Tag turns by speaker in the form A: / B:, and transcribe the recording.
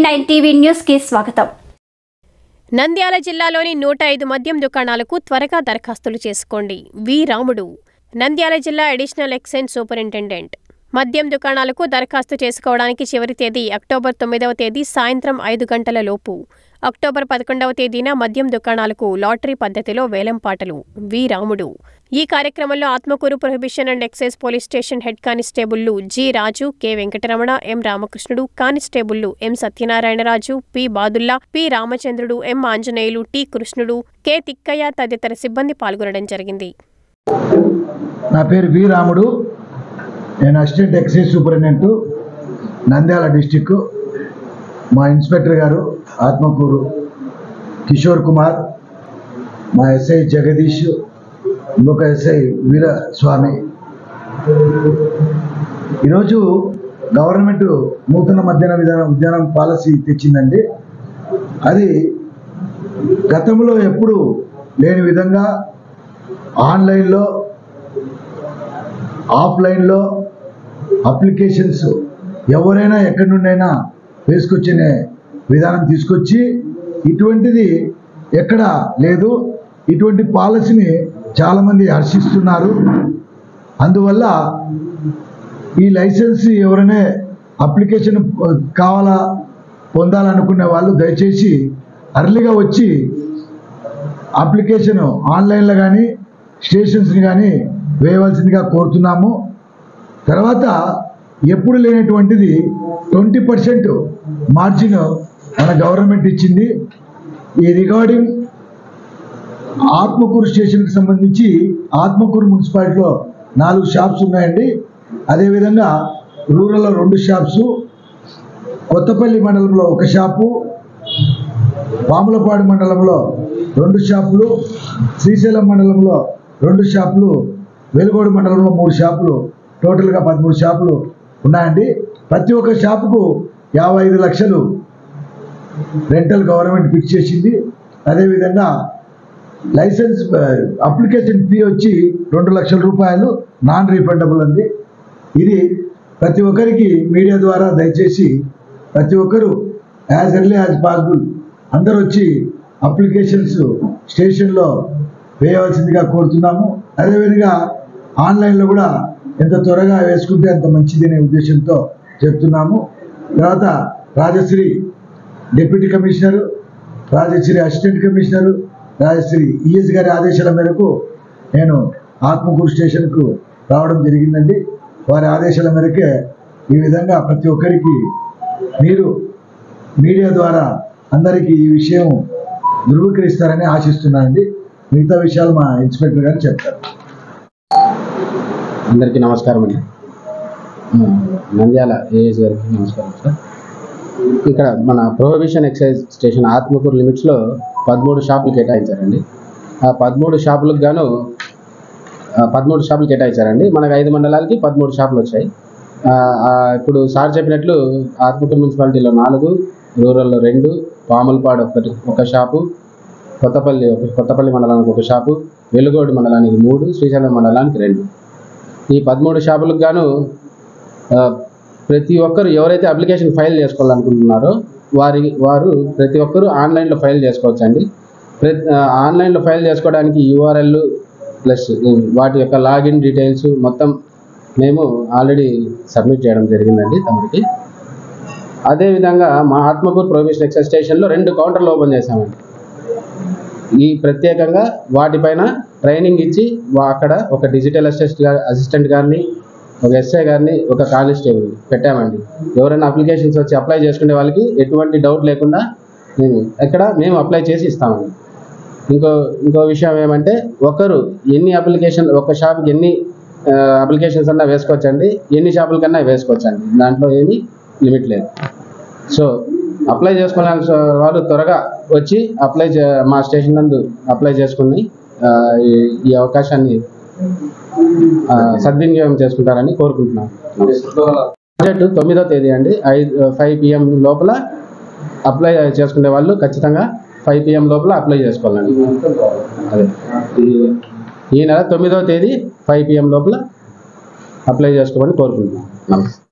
A: 9 TV news కి స్వాగతం.
B: నంద్యాల జిల్లాలోని 105 మద్యం దుకాణాలకు త్వరగా దరఖాస్తులు చేసుకోండి. వి రాముడు, నంద్యాల జిల్లా అడిషనల్ ఎక్సైజ్ సూపరింటెండెంట్. మద్యం దుకాణాలకు దరఖాస్తు చేసుకోవడానికి చివరి తేదీ అక్టోబర్ 9వ తేదీ సాయంత్రం 5 గంటల లోపు. అక్టోబర్ 11వ తేదీన మద్యం దుకాణాలకు లాటరీ పద్ధతిలో వేలంపాటలు. వి రాముడు. ఈ కార్యక్రమంలో Atmakuru prohibition and excise police station head కానిస్టేబుళ్లు G Raju, K Venkataramana, M Ramakrishnudu, కానిస్టేబుళ్లు M Satyanarayanaraju, P Badulla, P Ramachandrudu, M Anjaneyulu, T Krishnudu, K Tikkayya తదితర సిబ్బంది పాల్గొనడం జరిగింది.
C: నా పేరు వి రాముడు. నేను assistant excise superintendent Nandyal district. మా ఇన్స్పెక్టర్ గారు ఆత్మకూరు కిషోర్ కుమార్, మా ఎస్ఐ జగదీష్, ఇంకొక ఎస్ఐ వీరస్వామి. ఈరోజు గవర్నమెంట్ నూతన మద్యాన ఉద్యానం పాలసీ తెచ్చిందండి. అది గతంలో ఎప్పుడు లేని విధంగా ఆన్లైన్లో ఆఫ్లైన్లో అప్లికేషన్స్ ఎవరైనా ఎక్కడి నుండైనా వేసుకొచ్చే విధానం తీసుకొచ్చి ఇటువంటిది ఎక్కడ లేదు. ఇటువంటి పాలసీని చాలామంది హర్షిస్తున్నారు. అందువల్ల ఈ లైసెన్స్ ఎవరైనా అప్లికేషన్ కావాలా పొందాలనుకునే వాళ్ళు దయచేసి అర్లీగా వచ్చి అప్లికేషన్ ఆన్లైన్లో కానీ స్టేషన్స్ని కానీ వేయవలసిందిగా కోరుతున్నాము. తర్వాత ఎప్పుడు లేనటువంటిది 20% మార్జిన్ మన గవర్నమెంట్ ఇచ్చింది. ఈ రిగార్డింగ్ ఆత్మకూరు స్టేషన్కి సంబంధించి ఆత్మకూరు మున్సిపాలిటీలో 4 షాప్స్ ఉన్నాయండి. అదేవిధంగా రూరల్లో 2 షాప్స్, కొత్తపల్లి మండలంలో 1 షాపు, పాములపాడు మండలంలో 2 షాపులు, శ్రీశైలం మండలంలో 2 షాపులు, వెలుగోడు మండలంలో 3 షాపులు, టోటల్గా 13 షాపులు ఉన్నాయండి. ప్రతి ఒక్క షాపుకు 55 లక్షలు రెంటల్ గవర్నమెంట్ ఫిక్స్ చేసింది. అదేవిధంగా లైసెన్స్ అప్లికేషన్ ఫీ వచ్చి 2 లక్షల రూపాయలు నాన్ రీఫండబుల్ అంది. ఇది ప్రతి ఒక్కరికి మీడియా ద్వారా దయచేసి ప్రతి ఒక్కరు యాజ్ ఎర్లీ యాజ్ పాసిబుల్ అందరూ వచ్చి అప్లికేషన్స్ స్టేషన్లో వేయవలసిందిగా కోరుతున్నాము. అదేవిధంగా ఆన్లైన్లో కూడా ఎంత త్వరగా వేసుకుంటే అంత మంచిది అనే ఉద్దేశంతో చెప్తున్నాము. తర్వాత Rajasri deputy commissioner, Rajasri assistant commissioner, Rajasri ES గారి ఆదేశాల మేరకు నేను ఆత్మకూరు స్టేషన్కు రావడం జరిగిందండి. వారి ఆదేశాల మేరకే ఈ విధంగా ప్రతి ఒక్కరికి మీరు మీడియా ద్వారా అందరికీ ఈ విషయం ధృవీకరిస్తారని ఆశిస్తున్నానండి. మిగతా విషయాలు మా ఇన్స్పెక్టర్ గారు చెప్తారు.
D: అందరికీ నమస్కారం అండి. నంద్యాల ఏఎస్ గారికి నమస్కారం సార్. ఇక్కడ మన ప్రొహిబిషన్ ఎక్సైజ్ స్టేషన్ ఆత్మకూరు లిమిట్స్లో 13 షాపులు కేటాయించారండి. ఆ 13 షాపులకు గాను 13 షాపులు కేటాయించారండి. మనకు 5 మండలాలకి 13 షాపులు వచ్చాయి. ఇప్పుడు సార్ చెప్పినట్లు ఆత్మకూరు మున్సిపాలిటీలో 4, రూరల్లో 2, పాములపాడు 1 షాపు, కొత్తపల్లి మండలానికి 1 షాపు, వెలుగోడు మండలానికి 3, శ్రీశైలం మండలానికి 2. ఈ 13 షాపులకు గాను ప్రతి ఒక్కరు ఎవరైతే అప్లికేషన్ ఫైల్ చేసుకోవాలనుకుంటున్నారో వారు ప్రతి ఒక్కరు ఆన్లైన్లో ఫైల్ చేసుకోవచ్చండి. ఆన్లైన్లో ఫైల్ చేసుకోవడానికి URL ప్లస్ వాటి యొక్క లాగిన్ డీటెయిల్స్ మొత్తం మేము ఆల్రెడీ సబ్మిట్ చేయడం జరిగిందండి తమరికి. అదేవిధంగా మా ఆత్మకూరు ప్రొహిబిషన్ ఎక్సైజ్ స్టేషన్లో 2 కౌంటర్లు ఓపెన్ చేశామండి. ఈ ప్రత్యేకంగా వాటిపైన ట్రైనింగ్ ఇచ్చి అక్కడ ఒక డిజిటల్ అసిస్టెంట్ గారిని, ఒక ఎస్ఐ గారిని, ఒక కానిస్టేబుల్ పెట్టామండి. ఎవరైనా అప్లికేషన్స్ వచ్చి అప్లై చేసుకునే వాళ్ళకి ఎటువంటి డౌట్ లేకుండా మేము అప్లై చేసి ఇస్తామండి. ఇంకో విషయం ఏమంటే ఒకరు ఎన్ని ఒక షాప్కి ఎన్ని అప్లికేషన్స్ అన్నా వేసుకోవచ్చండి, ఎన్ని షాపుల కన్నా వేసుకోవచ్చండి. దాంట్లో ఏమీ లిమిట్ లేదు. సో అప్లై చేసుకోవాల్సిన వాళ్ళు త్వరగా వచ్చి మా స్టేషన్ నందు అప్లై చేసుకుని ఈ అవకాశాన్ని సద్వినియోగం చేసుకుంటారని కోరుకుంటున్నాను. బడ్జెట్ 9వ తేదీ అండి. 5 PM లోపల అప్లై చేసుకునే వాళ్ళు ఖచ్చితంగా 5 PM లోపల అప్లై చేసుకోవాలండి. అదే ఈ నెల 9వ తేదీ 5 PM లోపల అప్లై చేసుకోమని కోరుకుంటున్నాను. నమస్తే.